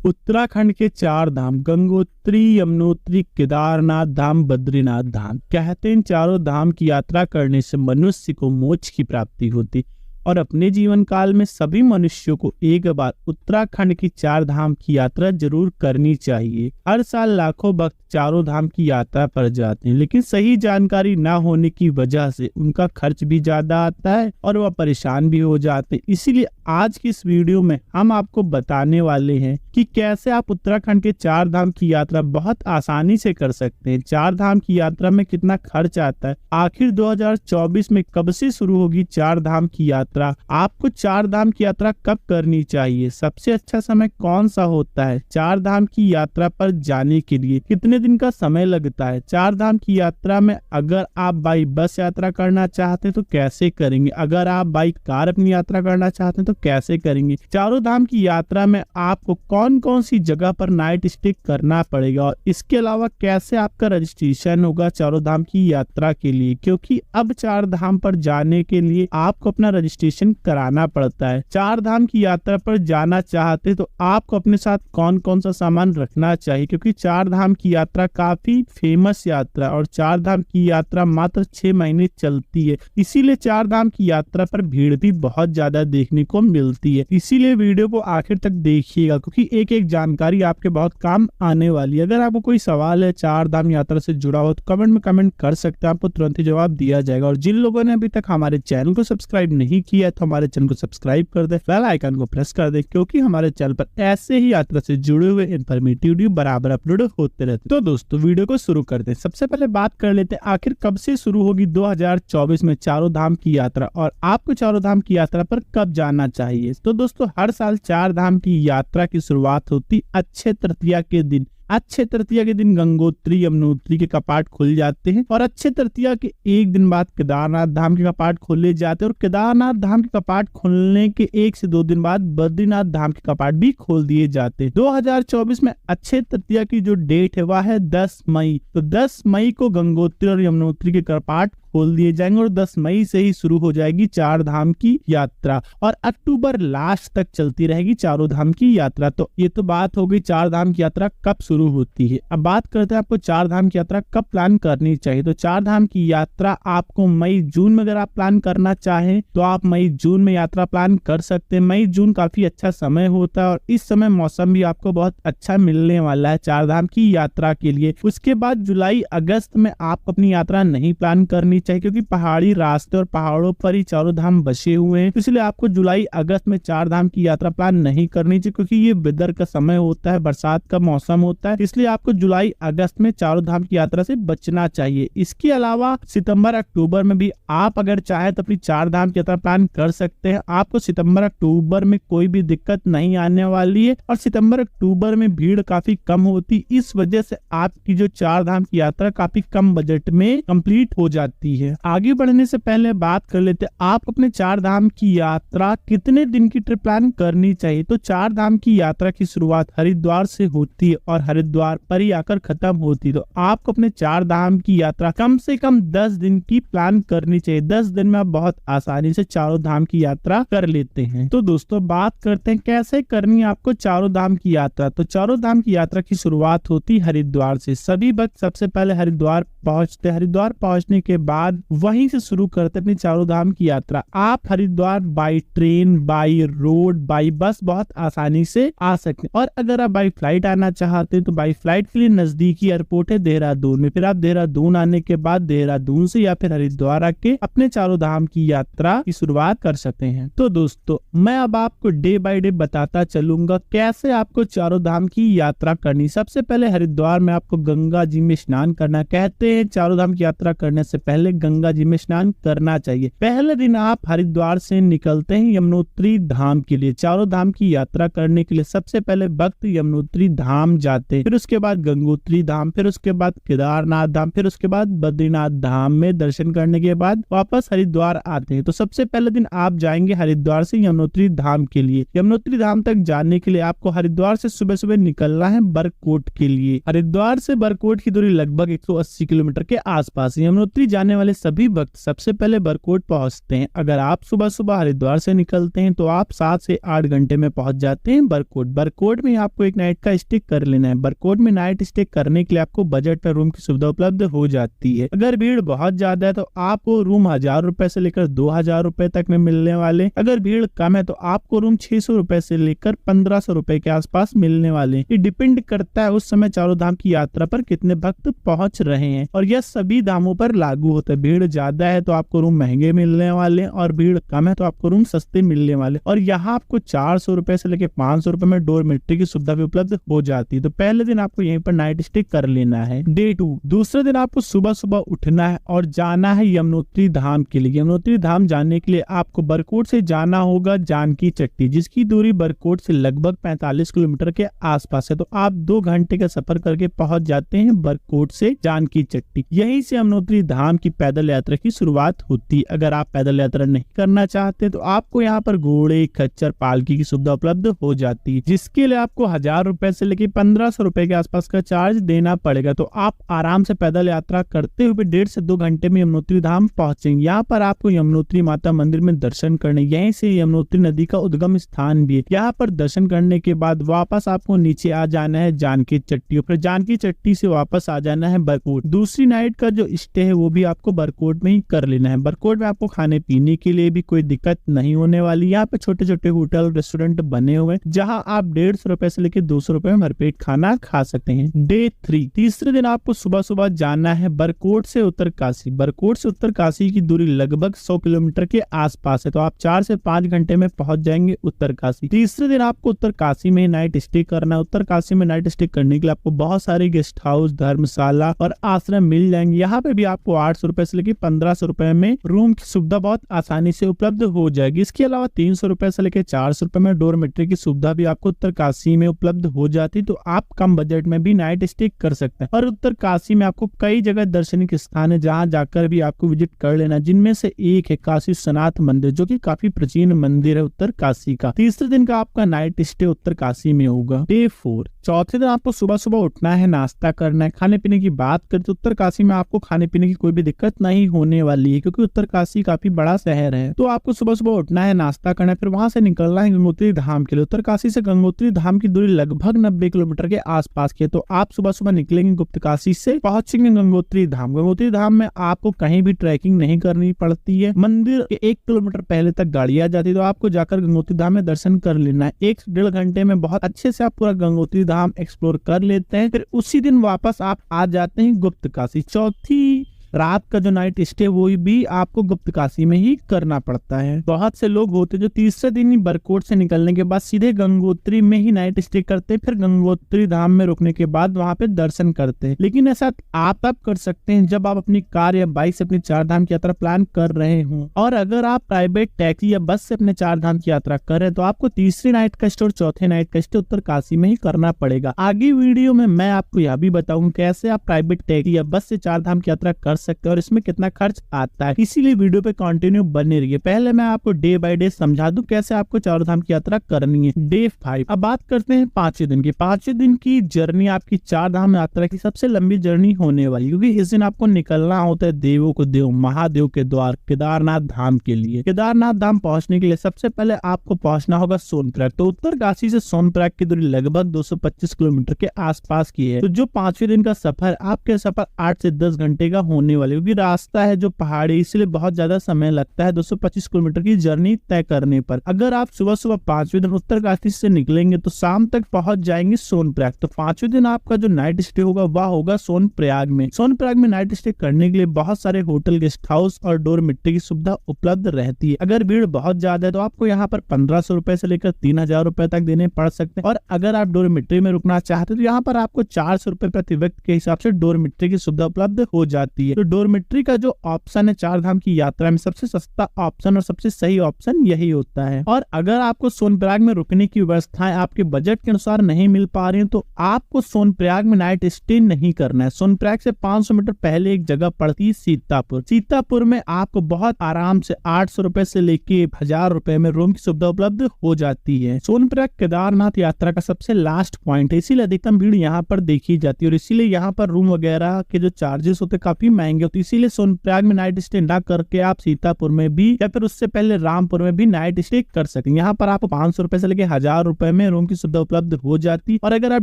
उत्तराखंड के 4 धाम गंगोत्री, यमुनोत्री, केदारनाथ धाम, बद्रीनाथ धाम। कहते हैं इन चारों धाम की यात्रा करने से मनुष्य को मोक्ष की प्राप्ति होती और अपने जीवन काल में सभी मनुष्यों को एक बार उत्तराखंड की 4 धाम की यात्रा जरूर करनी चाहिए। हर साल लाखों भक्त चारों धाम की यात्रा पर जाते हैं, लेकिन सही जानकारी ना होने की वजह से उनका खर्च भी ज्यादा आता है और वह परेशान भी हो जाते हैं। इसीलिए आज की इस वीडियो में हम आपको बताने वाले हैं कि कैसे आप उत्तराखंड के 4 धाम की यात्रा बहुत आसानी से कर सकते हैं। 4 धाम की यात्रा में कितना खर्च आता है, आखिर 2024 में कब से शुरू होगी 4 धाम की यात्रा, आपको 4 धाम की यात्रा कब करनी चाहिए, सबसे अच्छा समय कौन सा होता है, 4 धाम की यात्रा पर जाने के लिए कितने दिन का समय लगता है, 4 धाम की यात्रा में अगर आप बाई बस यात्रा करना चाहते हैं तो कैसे करेंगे, अगर आप बाई कार अपनी यात्रा करना चाहते हैं तो कैसे करेंगे, चारों धाम की यात्रा में आपको कौन कौन सी जगह पर नाइट स्टे करना पड़ेगा और इसके अलावा कैसे आपका रजिस्ट्रेशन होगा चारों धाम की यात्रा के लिए, क्योंकि अब 4 धाम पर जाने के लिए आपको अपना रजिस्ट्रेशन कराना पड़ता है। 4 धाम की यात्रा पर जाना चाहते तो आपको अपने साथ कौन कौन सा सामान रखना चाहिए, क्योंकि 4 धाम की यात्रा काफी फेमस यात्रा और 4 धाम की यात्रा मात्र 6 महीने चलती है, इसीलिए 4 धाम की यात्रा पर भीड़ भी बहुत ज्यादा देखने को मिलती है। इसीलिए वीडियो को आखिर तक देखिएगा, क्योंकि एक एक जानकारी आपके बहुत काम आने वाली है। अगर आपको कोई सवाल है 4 धाम यात्रा से जुड़ा हो तो कमेंट में कमेंट कर सकते हैं, आपको तुरंत ही जवाब दिया जाएगा। और जिन लोगों ने अभी तक हमारे चैनल को सब्सक्राइब नहीं किया है तो हमारे चैनल को सब्सक्राइब कर दे, बेल आइकन को प्रेस कर दे, क्योंकि हमारे चैनल पर ऐसे ही यात्रा से जुड़े हुए इन्फॉर्मेटिव वीडियो बराबर अपलोड होते रहते। तो दोस्तों वीडियो को शुरू करते हैं। सबसे पहले बात कर लेते हैं आखिर कब से शुरू होगी 2024 में चारों धाम की यात्रा और आपको चारों धाम की यात्रा पर कब जाना चाहिए। तो दोस्तों हर साल 4 धाम की यात्रा की शुरुआत होती अक्षय तृतीया के दिन। अक्षय तृतीया के दिन गंगोत्री, यमुनोत्री के कपाट खुल जाते हैं और अक्षय तृतीया के एक दिन बाद केदारनाथ धाम के कपाट खोले जाते हैं और केदारनाथ धाम के कपाट खुलने के 1 से 2 दिन बाद बद्रीनाथ धाम के कपाट भी खोल दिए जाते हैं। 2024 में अक्षय तृतीया की जो डेट है वह है 10 मई। तो 10 मई को गंगोत्री और यमुनोत्री के कपाट खोल दिए जाएंगे और 10 मई से ही शुरू हो जाएगी 4 धाम की यात्रा और अक्टूबर लास्ट तक चलती रहेगी चारों धाम की यात्रा। तो ये तो बात हो गई 4 धाम की यात्रा कब शुरू होती है। अब बात करते हैं आपको 4 धाम की यात्रा कब प्लान करनी चाहिए। तो 4 धाम की यात्रा आपको मई जून में अगर आप प्लान करना चाहें तो आप मई जून में यात्रा प्लान कर सकते हैं। मई जून काफी अच्छा समय होता है और इस समय मौसम भी आपको बहुत अच्छा मिलने वाला है 4 धाम की यात्रा के लिए। उसके बाद जुलाई अगस्त में आप अपनी यात्रा नहीं प्लान करनी चाहिए, क्योंकि पहाड़ी रास्ते और पहाड़ों पर ही चारों धाम बसे हुए हैं, इसलिए आपको जुलाई अगस्त में 4 धाम की यात्रा प्लान नहीं करनी चाहिए, क्योंकि ये वेदर का समय होता है, बरसात का मौसम होता है, इसलिए आपको जुलाई अगस्त में चारों धाम की यात्रा से बचना चाहिए। इसके अलावा सितंबर अक्टूबर में भी आप अगर चाहे तो अपनी 4 धाम की यात्रा प्लान कर सकते हैं। आपको सितंबर अक्टूबर में कोई भी दिक्कत नहीं आने वाली है और सितंबर अक्टूबर में भीड़ काफी कम होती, इस वजह से आपकी जो 4 धाम की यात्रा काफी कम बजट में कंप्लीट हो जाती है। आगे बढ़ने से पहले बात कर लेते हैं आप अपने 4 धाम की यात्रा कितने दिन की ट्रिप प्लान करनी चाहिए। तो 4 धाम की यात्रा की शुरुआत हरिद्वार से होती है और हरिद्वार पर ही आकर खत्म होती है। तो आपको अपने 4 धाम की यात्रा कम से कम 10 दिन की प्लान करनी चाहिए। 10 दिन में आप बहुत आसानी से चारों धाम की यात्रा कर लेते हैं। तो दोस्तों बात करते हैं कैसे करनी है आपको चारों धाम की यात्रा। तो चारों धाम की यात्रा की शुरुआत होती हरिद्वार से। सभी भक्त सबसे पहले हरिद्वार पहुंचते, हरिद्वार पहुंचने के बाद वहीं से शुरू करते अपनी चारों धाम की यात्रा। आप Haridwar by train, by road, by bus बहुत आसानी से आ सकते हैं और अगर आप बाई फ्लाइट आना चाहते हैं तो बाई फ्लाइट के लिए नजदीकी एयरपोर्ट है देहरादून में। फिर आप देहरादून आने के बाद देहरादून से या फिर हरिद्वार आके अपने चारों धाम की यात्रा की शुरुआत कर सकते हैं। तो दोस्तों मैं अब आपको डे बाई डे बताता चलूंगा कैसे आपको चारों धाम की यात्रा करनी। सबसे पहले हरिद्वार में आपको गंगा जी में स्नान करना। कहते हैं चारों धाम की यात्रा करने से पहले गंगा जी में स्नान करना चाहिए। पहले दिन आप हरिद्वार से निकलते हैं यमुनोत्री धाम के लिए। चारों धाम की यात्रा करने के लिए सबसे पहले भक्त यमुनोत्री धाम जाते हैं, फिर उसके बाद गंगोत्री धाम, फिर उसके बाद केदारनाथ धाम, फिर उसके बाद बद्रीनाथ धाम में दर्शन करने के बाद वापस हरिद्वार आते हैं। तो सबसे पहले दिन आप जाएंगे हरिद्वार से यमुनोत्री धाम के लिए। यमुनोत्री धाम तक जाने के लिए आपको हरिद्वार से सुबह सुबह निकलना है बरकोट के लिए। हरिद्वार से बरकोट की दूरी लगभग 180 किलोमीटर के आसपास। यमुनोत्री जाने वाले सभी भक्त सबसे पहले बरकोट पहुंचते हैं। अगर आप सुबह सुबह हरिद्वार से निकलते हैं तो आप 7 से 8 घंटे में पहुंच जाते हैं बरकोट। बरकोट में आपको एक नाइट का स्टे कर लेना है। बरकोट में नाइट स्टे करने के लिए आपको बजट में रूम की सुविधा उपलब्ध हो जाती है। अगर भीड़ बहुत ज्यादा है तो आपको रूम 1000 रुपए से लेकर 2000 रुपए तक में मिलने वाले। अगर भीड़ कम है तो आपको रूम 600 रुपए से लेकर 1500 रुपए के आसपास मिलने वाले। ये डिपेंड करता है उस समय चारों धाम की यात्रा पर कितने भक्त पहुंच रहे हैं, और यह सभी धामों पर लागू होता है। भीड़ ज्यादा है तो आपको रूम महंगे मिलने वाले, और भीड़ कम है तो आपको रूम सस्ते मिलने वाले। और यहाँ आपको 400 रुपए से लेकर 500 रुपए में डोरमेट्री की सुविधा भी उपलब्ध हो जाती है। तो पहले दिन आपको यहीं पर नाइट स्टे कर लेना है। डे 2, दूसरे दिन आपको सुबह सुबह उठना है और जाना है यमुनोत्री धाम के लिए। यमुनोत्री धाम जाने के लिए आपको बरकोट से जाना होगा जानकी चट्टी, जिसकी दूरी बरकोट से लगभग 45 किलोमीटर के आसपास है। तो आप 2 घंटे का सफर करके पहुंच जाते हैं बरकोट से जानकी चट्टी। यहीं से यमुनोत्री धाम की पैदल यात्रा की शुरुआत होती है। अगर आप पैदल यात्रा नहीं करना चाहते तो आपको यहाँ पर घोड़े, खच्चर, पालकी की सुविधा उपलब्ध हो जाती है, जिसके लिए आपको 1000 रुपए से लेकर 1500 रुपए के आसपास का चार्ज देना पड़ेगा। तो आप आराम से पैदल यात्रा करते हुए 1.5 से 2 घंटे में यमुनोत्री धाम पहुंचेंगे। यहाँ पर आपको यमुनोत्री माता मंदिर में दर्शन करने, यहीं से यमुनोत्री नदी का उद्गम स्थान भी है। यहाँ पर दर्शन करने के बाद वापस आपको नीचे आ जाना है जानकी चट्टी, फिर जानकी चट्टी से वापस आ जाना है बरकोट। दूसरी नाइट का जो स्टे है वो भी आपको बरकोट में ही कर लेना है। बरकोट में आपको खाने पीने के लिए भी कोई दिक्कत नहीं होने वाली। यहाँ पे छोटे छोटे होटल, रेस्टोरेंट बने हुए जहाँ आप 150 रुपए से लेकर 200 रुपए में भरपेट खाना खा सकते हैं। डे 3, तीसरे दिन आपको सुबह सुबह जाना है बरकोट से उत्तरकाशी। बरकोट से उत्तरकाशी की दूरी लगभग 100 किलोमीटर के आसपास है। तो आप 4 से 5 घंटे में पहुंच जाएंगे उत्तरकाशी। तीसरे दिन आपको उत्तरकाशी में नाइट स्टे करना है। उत्तरकाशी में नाइट स्टे करने के लिए आपको बहुत सारे गेस्ट हाउस, धर्मशाला और आश्रम मिल जाएंगे। यहाँ पे भी आपको 800 रुपए से लेकर 1500 रुपए में रूम की सुविधा बहुत आसानी से उपलब्ध हो जाएगी। इसके अलावा 300 रुपए से लेकर 400 रुपए में डोरमेट्री की सुविधा भी आपको उत्तरकाशी में उपलब्ध हो जाती। तो आप कम बजट में भी नाइट स्टे कर सकते हैं। और उत्तरकाशी में आपको कई जगह दर्शनीय स्थान है जहाँ जाकर भी आपको विजिट कर लेना, जिनमें से एक है काशी विश्वनाथ मंदिर, जो कि काफी प्राचीन मंदिर है उत्तरकाशी का। तीसरे दिन का आपका नाइट स्टे उत्तरकाशी में होगा। डे 4, चौथे दिन आपको सुबह सुबह उठना है, नाश्ता करना है। खाने पीने की बात करें तो उत्तरकाशी में आपको खाने पीने की कोई भी दिक्कत नहीं होने वाली है, क्योंकि उत्तरकाशी काफी बड़ा शहर है। तो आपको सुबह सुबह उठना है, नाश्ता करना है, फिर वहां से निकलना है गंगोत्री धाम के लिए। उत्तरकाशी से गंगोत्री धाम की दूरी लगभग 90 किलोमीटर के आसपास की है। तो आप सुबह सुबह निकलेंगे गुप्तकाशी से, पहुंचेंगे गंगोत्री धाम। गंगोत्री धाम में आपको कहीं भी ट्रैकिंग नहीं करनी पड़ती है। मंदिर के 1 किलोमीटर पहले तक गाड़ी आ जाती है। तो आपको जाकर गंगोत्री धाम में दर्शन कर लेना है। 1 से 1.5 घंटे में बहुत अच्छे से आप पूरा गंगोत्री धाम एक्सप्लोर कर लेते हैं। फिर उसी दिन वापस आप आ जाते हैं गुप्तकाशी। चौथी रात का जो नाइट स्टे वो भी आपको गुप्तकाशी में ही करना पड़ता है। बहुत से लोग होते जो तीसरे दिन ही बरकोट से निकलने के बाद सीधे गंगोत्री में ही नाइट स्टे करते, फिर गंगोत्री धाम में रुकने के बाद वहां पे दर्शन करते हैं। लेकिन ऐसा आप तब कर सकते हैं जब आप अपनी कार या बाइक से अपनी 4 धाम की यात्रा प्लान कर रहे हो। और अगर आप प्राइवेट टैक्सी या बस से अपने 4 धाम की यात्रा कर रहे हैं तो आपको तीसरी नाइट का स्टे और चौथे नाइट का स्टे उत्तरकाशी में ही करना पड़ेगा। आगे वीडियो में मैं आपको यह भी बताऊंगा कैसे आप प्राइवेट टैक्सी या बस से 4 धाम की यात्रा कर सकते हैं और इसमें कितना खर्च आता है। इसीलिए वीडियो पे कंटिन्यू बने रहिए। पहले मैं आपको डे बाय डे समझा दूं कैसे आपको 4 धाम की यात्रा करनी है। डे 5, अब बात करते हैं 5वें दिन की। 5वें दिन की जर्नी आपकी 4 धाम यात्रा की सबसे लंबी जर्नी होने वाली, क्योंकि इस दिन आपको निकलना होता है देवों को देव, महादेव के द्वार केदारनाथ धाम के लिए। केदारनाथ धाम पहुंचने के लिए सबसे पहले आपको पहुंचना होगा सोनप्रयाग। तो उत्तरकाशी से सोनप्रयाग की दूरी लगभग 225 किलोमीटर के आसपास की है। तो जो 5वें दिन का सफर आपके सफर 8 से 10 घंटे का होने वाले, क्योंकि रास्ता है जो पहाड़ी, इसलिए बहुत ज्यादा समय लगता है 225 किलोमीटर की जर्नी तय करने पर। अगर आप सुबह सुबह 5वें दिन उत्तरकाशी से निकलेंगे तो शाम तक पहुंच जाएंगे सोनप्रयाग। तो 5वें दिन आपका जो नाइट स्टे होगा वह होगा सोनप्रयाग में। सोनप्रयाग में नाइट स्टे करने के लिए बहुत सारे होटल, गेस्ट हाउस और डोरमेट्री की सुविधा उपलब्ध रहती है। अगर भीड़ बहुत ज्यादा है तो आपको यहाँ पर 1500 रुपए से लेकर 3000 रुपए तक देने पड़ सकते हैं। और अगर आप डोरमेट्री में रुकना चाहते हैं तो यहाँ पर आपको 400 रुपए प्रति व्यक्ति के हिसाब से डोरमेट्री की सुविधा उपलब्ध हो जाती है। तो डोरमेट्री का जो ऑप्शन है 4 धाम की यात्रा में सबसे सस्ता ऑप्शन और सबसे सही ऑप्शन यही होता है। और अगर आपको सोनप्रयाग में रुकने की व्यवस्थाएं आपके बजट के अनुसार नहीं मिल पा रही है तो आपको सोनप्रयाग में नाइट स्टे नहीं करना है। सोनप्रयाग से 500 मीटर पहले एक जगह पड़ती है सीतापुर। सीतापुर में आपको बहुत आराम से 800 रुपए से लेके 1000 रुपए में रूम की सुविधा उपलब्ध हो जाती है। सोनप्रयाग केदारनाथ यात्रा का सबसे लास्ट पॉइंट है, इसीलिए अधिकतम भीड़ यहाँ पर देखी जाती है और इसीलिए यहाँ पर रूम वगैरह के जो चार्जेस होते काफी महंगे जाएंगे। तो इसीलिए सोनप्रयाग में नाइट स्टे ना करके आप सीतापुर में भी या फिर उससे पहले रामपुर में भी नाइट स्टे कर सकते हैं। यहाँ पर आपको 500 रुपए से लेकर 1000 रुपए में रूम की सुविधा उपलब्ध हो जाती है। और अगर आप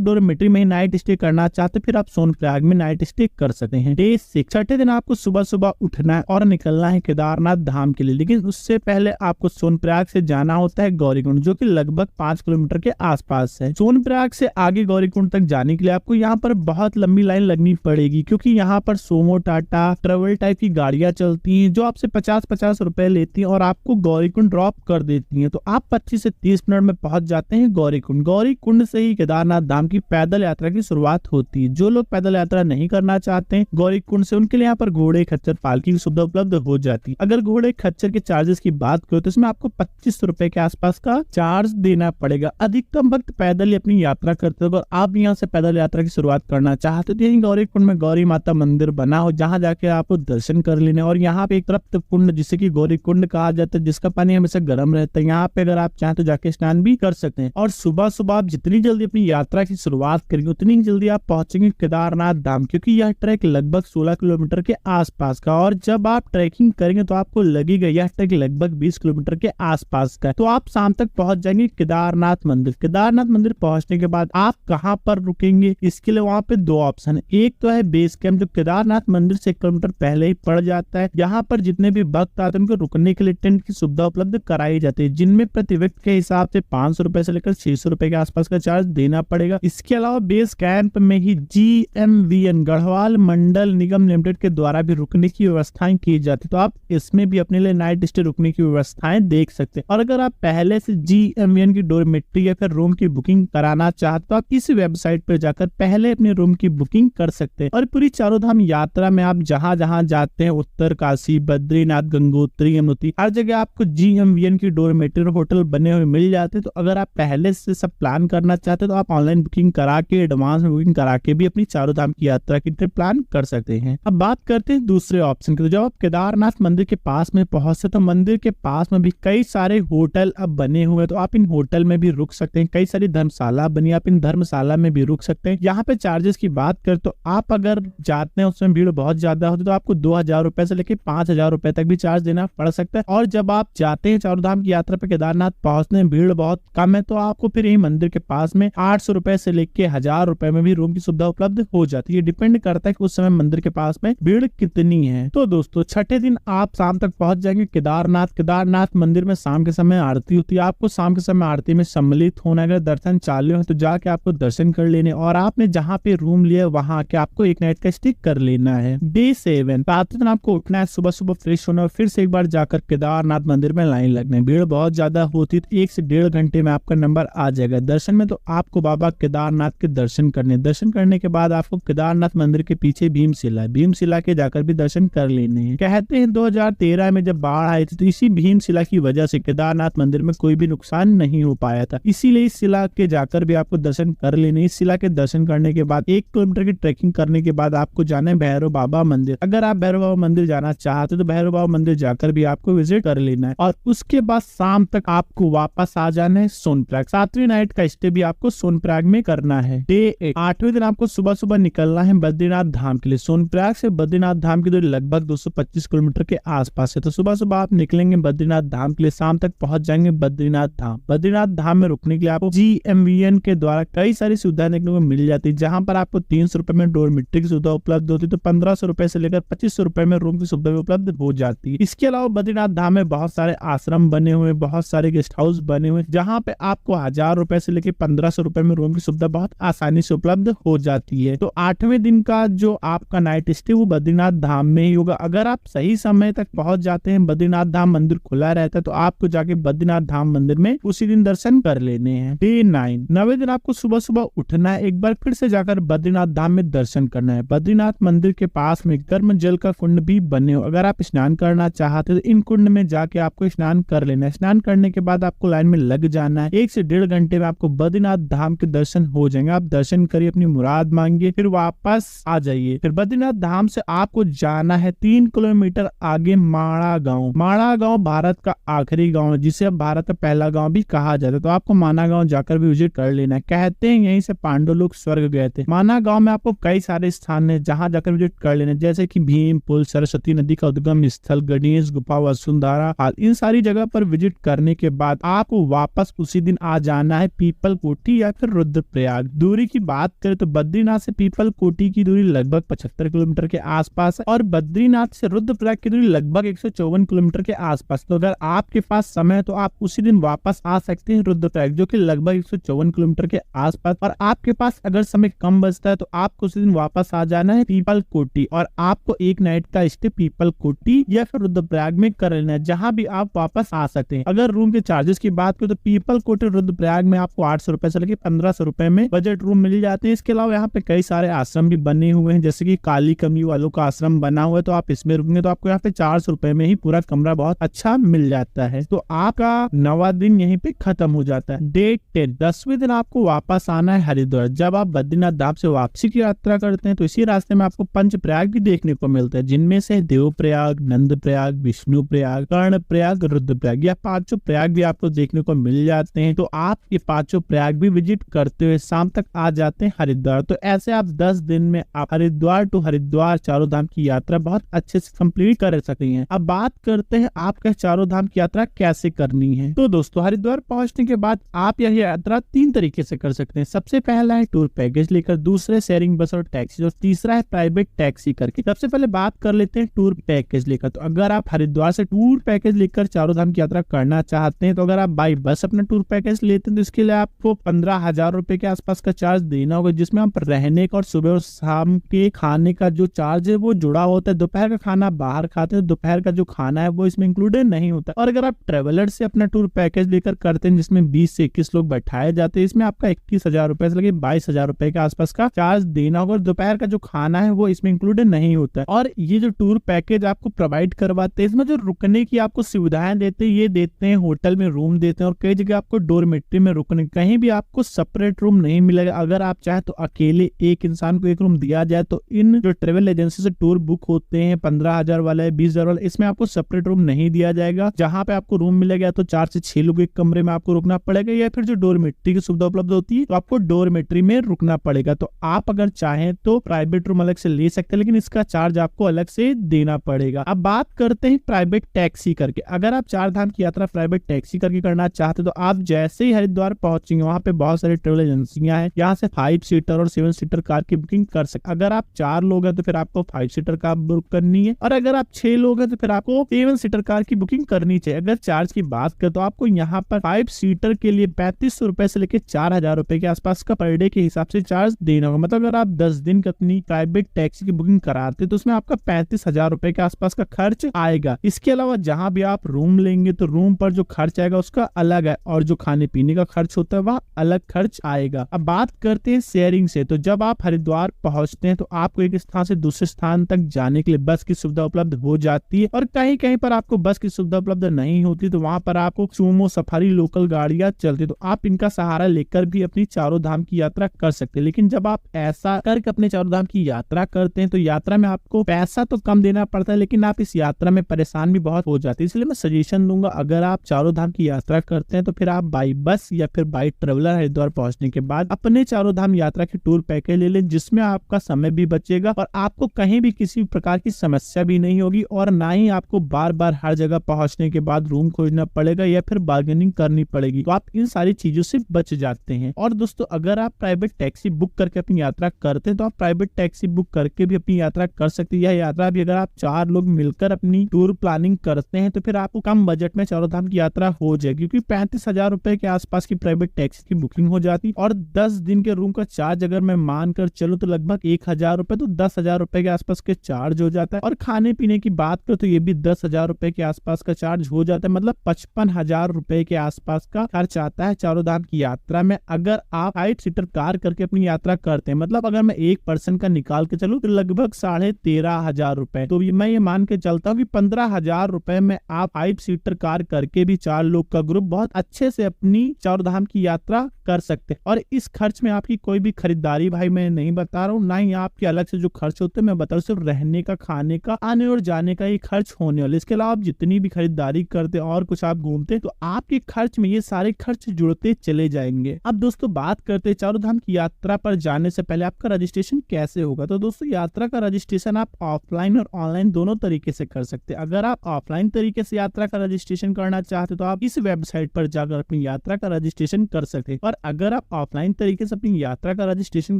डोरमेट्री में ही नाइट स्टे करना चाहते फिर आप सोनप्रयाग में नाइट स्टे कर सकते हैं। डे 6 छठे दिन आपको सुबह सुबह उठना है और निकलना है केदारनाथ धाम के लिए, लेकिन उससे पहले आपको सोनप्रयाग से जाना होता है गौरीकुंड, जो कि लगभग 5 किलोमीटर के आसपास है। सोनप्रयाग से आगे गौरीकुंड तक जाने के लिए आपको यहाँ पर बहुत लंबी लाइन लगनी पड़ेगी, क्योंकि यहाँ पर सोमो, टाटा, ट्रेवल टाइप की गाड़ियां चलती हैं जो आपसे 50-50 रुपए लेती हैं और आपको गौरीकुंड ड्रॉप कर देती हैं। तो आप 25 से 30 मिनट में पहुंच जाते हैं गौरीकुंड। गौरीकुंड से ही केदारनाथ धाम की पैदल यात्रा की शुरुआत होती है। जो लोग पैदल यात्रा नहीं करना चाहते हैं गौरीकुंड से, उनके लिए यहाँ पर घोड़े, खच्चर, पालकी की सुविधा उपलब्ध हो जाती है। अगर घोड़े, खच्चर के चार्जेस की बात करो तो इसमें आपको 25 रुपए के आसपास का चार्ज देना पड़ेगा। अधिकतम वक्त पैदल ही अपनी यात्रा करते हो। अगर आप यहाँ से पैदल यात्रा की शुरुआत करना चाहते तो यही गौरीकुंड में गौरी माता मंदिर बना हो, जहाँ जाके आपको दर्शन कर लेने। और यहाँ पे एक तृप्त कुंड जिसे कि गौरीकुंड कहा जाता है, जिसका पानी हमेशा गर्म रहता है, यहाँ पे अगर आप चाहें तो जाके स्नान भी कर सकते हैं। और सुबह सुबह आप जितनी जल्दी अपनी यात्रा की शुरुआत करेंगे उतनी ही जल्दी आप पहुंचेंगे केदारनाथ धाम, क्योंकि यह ट्रैक लगभग 16 किलोमीटर के आसपास का। और जब आप ट्रैकिंग करेंगे तो आपको लगेगा यह ट्रैक लगभग 20 किलोमीटर के आसपास का है। तो आप शाम तक पहुंच जाएंगे केदारनाथ मंदिर। केदारनाथ मंदिर पहुंचने के बाद आप कहाँ पर रुकेंगे, इसके लिए वहाँ पे 2 ऑप्शन है। एक तो है बेस कैंप, जो केदारनाथ मंदिर से 1 किलोमीटर पहले ही पड़ जाता है। यहाँ पर जितने भी भक्त आते हैं उनको रुकने के लिए टेंट की सुविधा उपलब्ध कराई जाती है, जिनमें प्रति व्यक्ति के हिसाब से 500 रुपए से लेकर 600 रुपए के आसपास का चार्ज देना पड़ेगा। इसके अलावा बेस कैंप में ही GMVN गढ़वाल मंडल निगम लिमिटेड के द्वारा भी रुकने की व्यवस्थाएं की जाती है। तो आप इसमें भी अपने लिए नाइट स्टे रुकने की व्यवस्थाएं देख सकते हैं। और अगर आप पहले से GMVN की डोरमेट्री या फिर रूम की बुकिंग कराना चाहते तो आप इस वेबसाइट पर जाकर पहले अपने रूम की बुकिंग कर सकते हैं। और पूरी चारों धाम यात्रा में आप जहां जहां जाते हैं, उत्तर काशी, बद्रीनाथ, गंगोत्री, यमुनोत्री, हर जगह आपको GMVN की डोरमेट्री होटल बने हुए मिल जाते हैं। तो अगर आप पहले से सब प्लान करना चाहते हैं तो आप ऑनलाइन बुकिंग करा के, एडवांस में बुकिंग करा के भी अपनी चारों धाम की यात्रा की ट्रिप प्लान कर सकते हैं। अब बात करते हैं दूसरे ऑप्शन की। तो जब आप केदारनाथ मंदिर के पास में पहुंचते तो मंदिर के पास में भी कई सारे होटल अब बने हुए हैं। तो आप इन होटल में भी रुक सकते हैं। कई सारी धर्मशाला बनी, आप इन धर्मशाला में भी रुक सकते हैं। यहाँ पे चार्जेस की बात करें तो आप अगर जाते हैं उसमें भीड़ बहुत ज्यादा होती है तो आपको 2000 रुपए से लेकर 5000 रुपए तक भी चार्ज देना पड़ सकता है। और जब आप जाते हैं चारों धाम की यात्रा पे केदारनाथ पहुंचने में भीड़ बहुत कम है तो आपको फिर यही मंदिर के पास में 800 रुपए से लेके 1000 रुपए में भी रूम की सुविधा उपलब्ध हो जाती है। डिपेंड करता है कि उस समय मंदिर के पास में भीड़ कितनी है। तो दोस्तों छठे दिन आप शाम तक पहुंच जाएंगे केदारनाथ। केदारनाथ मंदिर में शाम के समय आरती होती है। आपको शाम के समय आरती में सम्मिलित होना, अगर दर्शन चालू है तो जाके आपको दर्शन कर लेने और आपने जहाँ पे रूम लिया वहाँ के आपको एक नाइट का स्टे कर लेना है। डे 7 सातवें दिन आपको उठना है, सुबह सुबह फ्रेश होना और फिर से एक बार जाकर केदारनाथ मंदिर में लाइन लगना है। भीड़ बहुत ज्यादा होती है तो 1 से 1.5 घंटे में आपका नंबर आ जाएगा। दर्शन में तो आपको बाबा केदारनाथ के दर्शन करने, दर्शन करने के बाद आपको केदारनाथ मंदिर के पीछे भीमशिला है, भीमशिला के जाकर भी दर्शन कर लेने हैं। कहते हैं 2013 में जब बाढ़ आई थी तो इसी भीमशिला की वजह से केदारनाथ मंदिर में कोई भी नुकसान नहीं हो पाया था, इसीलिए इस शिला के जाकर भी आपको दर्शन कर लेने। इस शिला के दर्शन करने के बाद 1 किलोमीटर की ट्रैकिंग करने के बाद आपको जाना है भैरव बाबा मंदिर। अगर आप भैरव बाबा मंदिर जाना चाहते तो भैरव बाबा मंदिर जाकर भी आपको विजिट कर लेना है और उसके बाद शाम तक आपको वापस आ जाना है सोनप्रयाग। 7वीं नाइट का स्टे भी आपको सोनप्रयाग में करना है। डे 8वें दिन आपको सुबह सुबह निकलना है बद्रीनाथ धाम के लिए। सोनप्रयाग से बद्रीनाथ धाम की दूरी लगभग 225 किलोमीटर के आसपास है। तो सुबह सुबह आप निकलेंगे बद्रीनाथ धाम के लिए, शाम तक पहुंच जाएंगे बद्रीनाथ धाम। बद्रीनाथ धाम में रुकने के लिए आपको GMVN के द्वारा कई सारी सुविधाएं देखने को मिल जाती है, जहां पर आपको 300 रुपए में डोरमेट्री की सुविधा उपलब्ध होती है तो 1500 रुपए से लेकर 2500 रुपए में रूम की सुविधा उपलब्ध हो जाती है। इसके अलावा बद्रीनाथ धाम में बहुत सारे आश्रम बने हुए, बहुत सारे गेस्ट हाउस बने हुए, जहाँ पे आपको 1000 रुपए से लेकर 1500 रुपए में रूम की सुविधा बहुत आसानी से उपलब्ध हो जाती है। तो 8वें दिन का जो आपका नाइट स्टे वो बद्रीनाथ धाम में ही होगा। अगर आप सही समय तक पहुंच जाते हैं, बद्रीनाथ धाम मंदिर खुला रहता है तो आपको जाके बद्रीनाथ धाम मंदिर में उसी दिन दर्शन कर लेने हैं। डे 9 9वें दिन आपको सुबह सुबह उठना है, एक बार फिर से जाकर बद्रीनाथ धाम में दर्शन करना है। बद्रीनाथ मंदिर के पास में गर्म जल का कुंड भी बने हो, अगर आप स्नान करना चाहते तो इन कुंड में जाके आपको स्नान कर लेना है। स्नान करने के बाद आपको लाइन में लग जाना है। 1 से 1.5 घंटे में आपको बद्रीनाथ धाम के दर्शन हो जाएंगे। आप दर्शन करिए, अपनी मुराद मांगिए, फिर वापस आ जाइए। फिर बद्रीनाथ धाम से आपको जाना है 3 किलोमीटर आगे माणा गाँव। माणा गाँव भारत का आखिरी गाँव है, जिसे अब भारत का पहला गाँव भी कहा जाता है। तो आपको माना गाँव जाकर भी विजिट कर लेना है। कहते हैं यहीं से पांडव लोग स्वर्ग गए थे। माना गाँव में आपको कई सारे स्थान है जहाँ जाकर विजिट कर लेना। हैं, जैसे कि भीम पुल, सरस्वती नदी का उद्गम स्थल, गणेश गुफा, वसुंधरा। इन सारी जगह पर विजिट करने के बाद आपको वापस उसी दिन आ जाना है पीपल कोटी या फिर रुद्रप्रयाग। दूरी की बात करें तो बद्रीनाथ से पीपल कोटी की दूरी लगभग 75 किलोमीटर के आसपास है और बद्रीनाथ से रुद्रप्रयाग की दूरी लगभग 154 किलोमीटर के आसपास। तो अगर आपके पास समय है तो आप उसी दिन वापस आ सकते हैं रुद्रप्रयाग, जो कि लगभग 154 किलोमीटर के आसपास। और आपके पास अगर समय कम बचता है तो आपको उसी दिन वापस आ जाना है पीपल कोटी और आपको एक नाइट का स्टे पीपल कोटी या फिर रुद्रप्रयाग में कर लेना है, जहां भी आप वापस आ सकते हैं। अगर रूम के चार्जेस की बात करें तो पीपल कोटी रुद्रप्रयाग में आपको 800 रुपए से लेकर 1500 रुपए में बजट रूम मिल जाते हैं। इसके अलावा यहाँ पे कई सारे आश्रम भी बने हुए हैं, जैसे कि काली कमी वालों का आश्रम बना हुआ है, तो आप इसमें रुकेंगे तो आपको यहाँ पे 400 रुपए में ही पूरा कमरा बहुत अच्छा मिल जाता है। तो आपका 9वां दिन यहीं पे खत्म हो जाता है। डे 10 10वें दिन आपको वापस आना है हरिद्वार। जब आप बद्रीनाथ धाम से वापसी की यात्रा करते हैं तो इसी रास्ते में आपको पंचप्रयाग भी देखने को मिलता है, जिनमें से देवप्रयाग, नंदप्रयाग, विष्णुप्रयाग, कर्णप्रयाग, रुद्रप्रयाग, या 5 प्रयाग भी आपको देखने को मिल जाते हैं। तो आप ये 5 प्रयाग भी विजिट करते हुए शाम तक आ जाते हैं हरिद्वार। तो ऐसे आप 10 दिन में आप हरिद्वार टू हरिद्वार चारों धाम की यात्रा बहुत अच्छे से कंप्लीट कर सकते हैं। अब बात करते हैं आपका चारों धाम की यात्रा कैसे करनी है। तो दोस्तों, हरिद्वार पहुंचने के बाद आप यह यात्रा 3 तरीके से कर सकते हैं। सबसे पहला है टूर पैकेज लेकर, दूसरे शेयरिंग बस और टैक्सी, और तीसरा है प्राइवेट टैक्सी करके। सबसे पहले बात कर लेते हैं टूर पैकेज लेकर। तो अगर आप हरिद्वार से टूर पैकेज लेकर चारों धाम की यात्रा करना चाहते हैं तो अगर आप बाई बस अपना टूर पैकेज लेते हैं तो इसके लिए आपको 15,000 रुपए के आसपास का चार्ज देना होगा, जिसमें आप रहने का और सुबह और शाम के खाने का जो चार्ज है वो जुड़ा होता है। दोपहर का खाना बाहर खाते हैं, दोपहर का जो खाना है वो इसमें इंक्लूडेड नहीं होता। और अगर आप ट्रेवलर से अपना टूर पैकेज लेकर करते हैं जिसमें 20 से 21 लोग बैठाए जाते हैं, इसमें आपका 21,000 रुपए से लेकर 22,000 रुपए के आसपास का चार्ज देना होगा। और दोपहर का जो खाना है वो इसमें इंक्लूडेड नहीं होता है। और ये जो टूर पैकेज आपको प्रोवाइड करवाते हैं, इसमें जो रुकने की आपको सुविधाएं देते हैं, ये देते हैं होटल में रूम देते हैं, और कई जगह आपको डोरमेट्री में रुकने, कहीं भी आपको सेपरेट रूम नहीं मिलेगा। अगर आप चाहे तो अकेले एक इंसान को एक रूम दिया जाए तो इन जो ट्रेवल एजेंसी से टूर बुक होते हैं 15,000 वाले, 20,000 वाले, इसमें आपको सेपरेट रूम नहीं दिया जाएगा। जहां पे आपको रूम मिलेगा तो 4 से 6 लोग एक कमरे में आपको रुकना पड़ेगा, या फिर जो डोरमेट्री की सुविधा उपलब्ध होती है तो आपको डोरमेट्री में रुकना पड़ेगा। तो आप अगर चाहें तो प्राइवेट रूम अलग से ले सकते हैं, लेकिन इसका चार्ज आपको अलग से देना पड़ेगा। अब बात करते हैं प्राइवेट टैक्सी करके। अगर आप 4 धाम की यात्रा प्राइवेट टैक्सी करके करना चाहते तो आप जैसे ही हरिद्वार पहुंचेंगे वहां पे बहुत सारी ट्रेवल एजेंसियां हैं, यहाँ से 5 सीटर और 7 सीटर कार की बुकिंग कर सकते। अगर आप 4 लोग हैं तो फिर आपको 5 सीटर कार बुक करनी है, और अगर आप 6 लोग हैं तो फिर आपको 7 सीटर कार की बुकिंग करनी चाहिए। अगर चार्ज की बात करें तो आपको यहाँ पर 5 सीटर के लिए 3500 रुपए से लेकर 4,000 रुपए के आसपास का पर डे के हिसाब से चार्ज देना होगा। मतलब अगर आप 10 दिन की अपनी प्राइवेट टैक्सी की बुकिंग कराते तो उसमें आपका 35,000 रुपए के आसपास का खर्च आएगा। इसके अलावा जहां भी आप रूम लेंगे तो रूम पर जो खर्च आएगा उसका अलग है, और जो खाने पीने का खर्च होता है वह अलग खर्च आएगा। अब बात करते हैं शेयरिंग से। तो जब आप हरिद्वार पहुंचते हैं तो आपको एक स्थान से दूसरे स्थान तक जाने के लिए बस की सुविधा उपलब्ध हो जाती है, और कहीं कहीं पर आपको बस की सुविधा उपलब्ध नहीं होती तो वहां पर आपको सुमो, सफारी, लोकल गाड़ियां चलती, तो आप इनका सहारा लेकर भी अपनी चारों धाम की यात्रा कर सकते हैं। लेकिन जब आप ऐसा करके अपने चारों धाम की यात्रा करते हैं तो यात्रा में आपको पैसा तो कम देना पड़ता है, लेकिन आप इस यात्रा में परेशान भी बहुत हो जाते हैं। इसलिए मैं सजेशन दूंगा, अगर आप चारों धाम की यात्रा करते हैं तो फिर आप बाई बस या फिर बाई ट्रेवलर हरिद्वार पहुंचने के बाद अपने चारों धाम यात्रा के टूर पैकेज ले लें, जिसमें आपका समय भी बचेगा और आपको कहीं भी किसी प्रकार की समस्या भी नहीं होगी, और ना ही आपको बार बार हर जगह पहुंचने के बाद रूम खोजना पड़ेगा या फिर बार्गेनिंग करनी पड़ेगी। तो आप इन सारी चीजों से बच जाते हैं। और दोस्तों, अगर आप प्राइवेट टैक्सी बुक करके अपनी यात्रा करते हैं तो आप प्राइवेट टैक्सी बुक करके भी अपनी यात्रा कर सकते हैं। यह यात्रा भी अगर आप 4 लोग मिलकर अपनी टूर प्लानिंग करते हैं तो फिर आपको कम बजट में चारों धाम की यात्रा हो जाएगी, क्योंकि 35,000 रुपए के आसपास की प्राइवेट टैक्सी की बुकिंग हो जाती, और 10 दिन के रूम का चार्ज अगर मैं मानकर चलूं तो लगभग 1,000 रुपए, तो 10,000 रुपए के आसपास के चार्ज हो जाता है। और खाने पीने की बात करो तो ये भी 10,000 रुपए के आसपास का चार्ज हो जाता है। मतलब 55,000 रुपए के आसपास का खर्च आता है चारों धाम की यात्रा में, अगर आप 5 सीटर कार करके अपनी यात्रा करते हैं। मतलब अगर मैं एक पर्सन का निकाल के चलूं तो लगभग 13,500 रुपए। तो मैं ये मान के चलता हूँ कि 15,000 रुपए में आप 5 सीटर कार करके भी 4 लोग का ग्रुप बहुत अच्छे से अपनी चारों धाम की यात्रा कर सकते हैं। और इस खर्च में आपकी कोई भी खरीदारी भाई मैं नहीं बता रहा हूँ, ना ही आपके अलग से जो खर्च होते हैं मैं बता रहा हूँ, सिर्फ रहने का, खाने का, आने और जाने का ही खर्च होने वाले। इसके अलावा आप जितनी भी खरीदारी करते और कुछ आप घूमते तो आपके खर्च में ये सारे खर्च जुड़ते चले जाएंगे। अब दोस्तों बात करते चारों धाम की यात्रा पर जाने से पहले आपका रजिस्ट्रेशन कैसे होगा। तो दोस्तों यात्रा का रजिस्ट्रेशन आप ऑफलाइन और ऑनलाइन दोनों तरीके से कर सकते हैं। अगर आप ऑफलाइन तरीके से यात्रा का रजिस्ट्रेशन करना चाहते तो आप इस वेबसाइट पर जाकर अपनी यात्रा का रजिस्ट्रेशन कर सकते हैं। और अगर आप ऑफलाइन तरीके से अपनी यात्रा का रजिस्ट्रेशन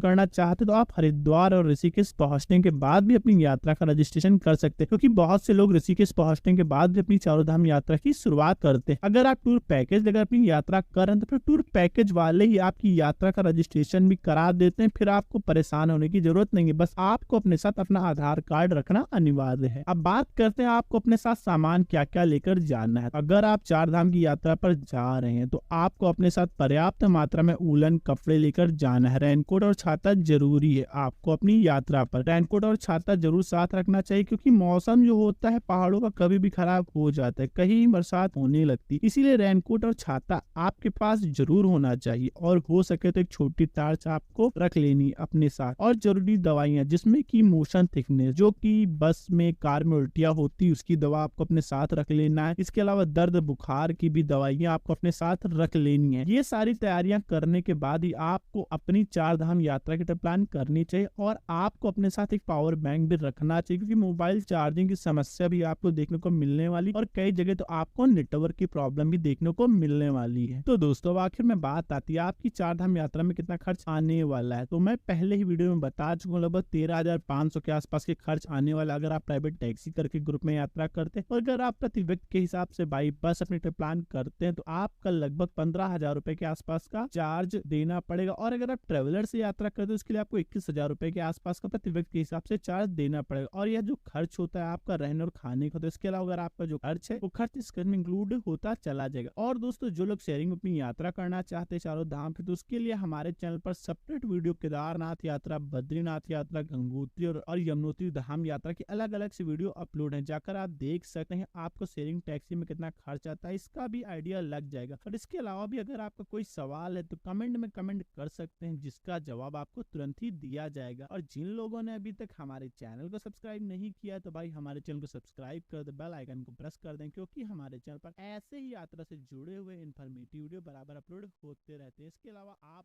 करना चाहते तो आप हरिद्वार और ऋषिकेश पहुंचने के बाद भी अपनी यात्रा का रजिस्ट्रेशन कर सकते हैं, क्योंकि बहुत से लोग ऋषिकेश पहुंचने के बाद भी अपनी चारों धाम यात्रा की शुरुआत करते हैं। अगर आप टूर पैकेज लेकर अपनी यात्रा कर रहे हैं तो फिर टूर पैकेज वाले ही आपकी यात्रा का रजिस्ट्रेशन भी करा देते हैं। फिर आपको परेशान होने की जरूरत नहीं है, बस आपको अपने साथ अपना आधार कार्ड रखना अनिवार्य है। अब बात करते हैं आपको अपने साथ सामान क्या क्या लेकर जाना है। अगर आप चार धाम की यात्रा पर जा रहे हैं तो आपको अपने साथ पर्याप्त मात्रा में वूलन कपड़े लेकर जाना है। रेनकोट और छाता जरूरी है। आपको अपनी यात्रा पर रेनकोट और छाता जरूर साथ रखना चाहिए, क्योंकि मौसम जो होता है पहाड़ों का कभी भी खराब हो जाता है, कहीं बरसात होने लगती, इसीलिए रेनकोट और छाता आपके पास जरूर होना चाहिए। और हो सके तो एक छोटी टार्च आपको रख लेनी अपने साथ। और जरूरी दवाइयां जिसमें की मोशन थिकनेस, जो कि बस में कार में उल्टियां होती, उसकी दवा आपको अपने साथ रख लेना है। इसके अलावा दर्द बुखार की भी दवाइयां आपको अपने साथ रख लेनी है। ये सारी तैयारियां करने के बाद ही आपको अपनी चार धाम यात्रा की ट्रिप प्लान करनी चाहिए। और आपको अपने साथ एक पावर बैंक भी रखना चाहिए, क्योंकि मोबाइल चार्जिंग की समस्या भी आपको देखने को मिलने वाली और कई जगह तो आपको नेटवर्क की प्रॉब्लम भी देखने को मिलने वाली है। तो दोस्तों आखिर में बात आती है आपकी चार धाम यात्रा में कितना खर्च आने वाला है। तो मैं पहले ही वीडियो में बता चुका हूँ, लगभग 13,500 के आसपास के खर्च आने वाला अगर आप प्राइवेट टैक्सी करके ग्रुप में यात्रा करते हैं। और अगर आप प्रति व्यक्ति के हिसाब से बाई बस अपनी ट्रिप प्लान करते हैं तो आपका लगभग 15,000 रुपए के आसपास का चार्ज देना पड़ेगा। और अगर आप ट्रेवलर से यात्रा करते हैं तो उसके लिए आपको 21,000 रुपए के आसपास का प्रति व्यक्ति के हिसाब से चार्ज देना पड़ेगा। और यह जो खर्च होता है आपका रहने और खाने का, तो इसके अलावा अगर आपका जो खर्च है वो खर्च इस में इंक्लूड होता चला जाएगा। और दोस्तों जो लोग शेयरिंग अपनी यात्रा करना चाहते हैं चारों धाम पे, तो उसके लिए हमारे चैनल पर सेपरेट वीडियो केदारनाथ यात्रा, बद्रीनाथ यात्रा, गंगोत्री और यमुनोत्री धाम यात्रा की अलग अलग से वीडियो अपलोड है, जाकर आप देख सकते हैं। आपको शेयरिंग टैक्सी में कितना खर्च आता है इसका भी आइडिया लग जाएगा। और इसके अलावा भी अगर आपका कोई सवाल है तो कमेंट में कमेंट कर सकते हैं, जिसका जवाब आपको तुरंत ही दिया जाएगा। और जिन लोगों ने अभी तक हमारे चैनल को सब्सक्राइब नहीं किया तो भाई हमारे चैनल को सब्सक्राइब कर दे, बेल आइकन को प्रेस कर दें, क्योंकि हमारे चैनल पर ऐसे ही यात्रा से जुड़े हुए इन्फॉर्मेटिव वीडियो बराबर अपलोड होते रहते हैं। इसके अलावा आप